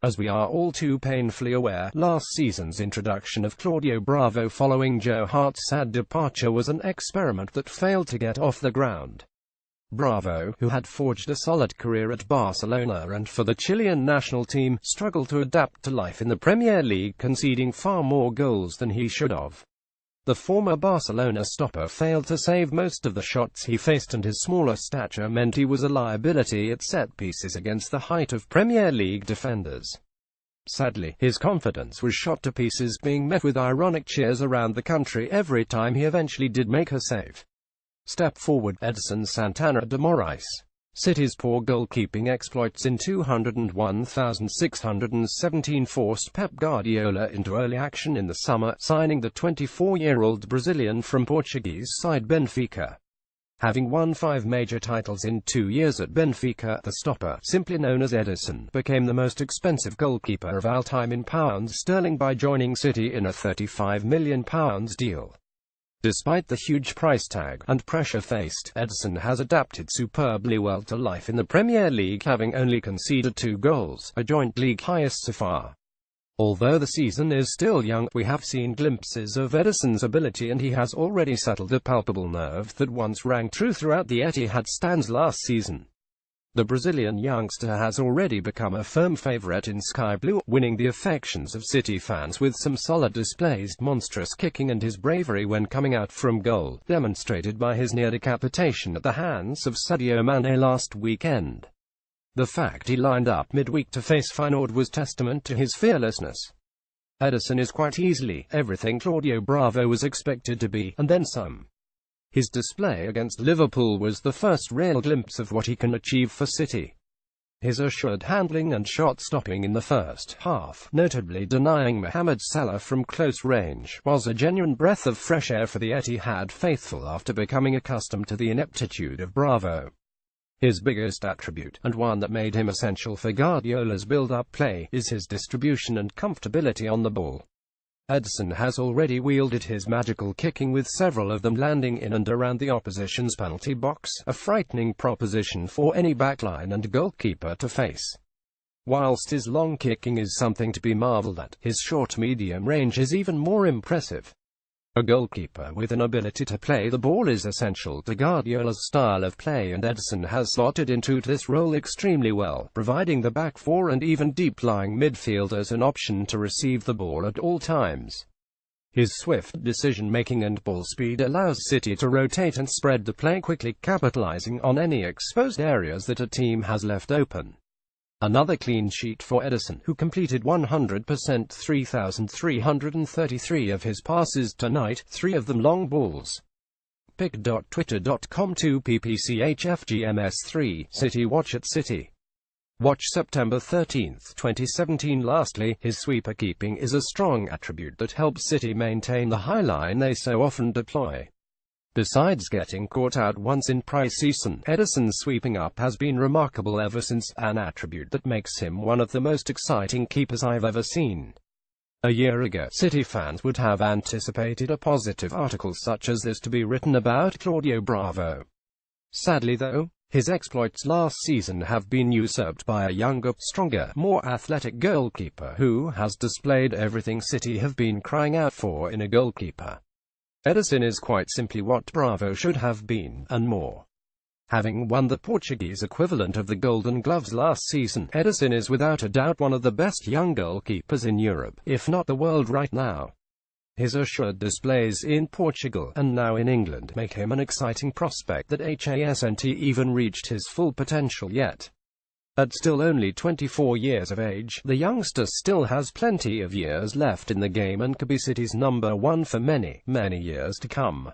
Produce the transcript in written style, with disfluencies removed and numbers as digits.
As we are all too painfully aware, last season's introduction of Claudio Bravo following Joe Hart's sad departure was an experiment that failed to get off the ground. Bravo, who had forged a solid career at Barcelona and for the Chilean national team, struggled to adapt to life in the Premier League, conceding far more goals than he should have. The former Barcelona stopper failed to save most of the shots he faced, and his smaller stature meant he was a liability at set pieces against the height of Premier League defenders. Sadly, his confidence was shot to pieces, being met with ironic cheers around the country every time he eventually did make a save. Step forward, Ederson Santana de Moraes. City's poor goalkeeping exploits in 201,617 forced Pep Guardiola into early action in the summer, signing the 24-year-old Brazilian from Portuguese side Benfica. Having won 5 major titles in 2 years at Benfica, the stopper, simply known as Ederson, became the most expensive goalkeeper of all time in pounds sterling by joining City in a £35 million deal. Despite the huge price tag and pressure faced, Ederson has adapted superbly well to life in the Premier League, having only conceded 2 goals, a joint league highest so far. Although the season is still young, we have seen glimpses of Ederson's ability, and he has already settled a palpable nerve that once rang true throughout the Etihad stands last season. The Brazilian youngster has already become a firm favourite in Sky Blue, winning the affections of City fans with some solid displays, monstrous kicking and his bravery when coming out from goal, demonstrated by his near decapitation at the hands of Sadio Mane last weekend. The fact he lined up midweek to face Feyenoord was testament to his fearlessness. Ederson is quite easily everything Claudio Bravo was expected to be, and then some. His display against Liverpool was the first real glimpse of what he can achieve for City. His assured handling and shot-stopping in the first half, notably denying Mohamed Salah from close range, was a genuine breath of fresh air for the Etihad faithful after becoming accustomed to the ineptitude of Bravo. His biggest attribute, and one that made him essential for Guardiola's build-up play, is his distribution and comfortability on the ball. Ederson has already wielded his magical kicking, with several of them landing in and around the opposition's penalty box, a frightening proposition for any backline and goalkeeper to face. Whilst his long kicking is something to be marvelled at, his short-medium range is even more impressive. A goalkeeper with an ability to play the ball is essential to Guardiola's style of play, and Ederson has slotted into this role extremely well, providing the back four and even deep-lying midfielders an option to receive the ball at all times. His swift decision-making and ball speed allows City to rotate and spread the play quickly, capitalizing on any exposed areas that a team has left open. Another clean sheet for Ederson, who completed 100% 3,333 of his passes tonight, 3 of them long balls. pic.twitter.com 2ppchfgms3, City Watch at City. Watch September 13, 2017. Lastly, his sweeper keeping is a strong attribute that helps City maintain the high line they so often deploy. Besides getting caught out once in pre-season, Ederson's sweeping up has been remarkable ever since, an attribute that makes him one of the most exciting keepers I've ever seen. A year ago, City fans would have anticipated a positive article such as this to be written about Claudio Bravo. Sadly though, his exploits last season have been usurped by a younger, stronger, more athletic goalkeeper who has displayed everything City have been crying out for in a goalkeeper. Ederson is quite simply what Bravo should have been, and more. Having won the Portuguese equivalent of the Golden Gloves last season, Ederson is without a doubt one of the best young goalkeepers in Europe, if not the world right now. His assured displays in Portugal, and now in England, make him an exciting prospect that hasn't even reached his full potential yet. At still only 24 years of age, the youngster still has plenty of years left in the game and could be City's number 1 for many, many years to come.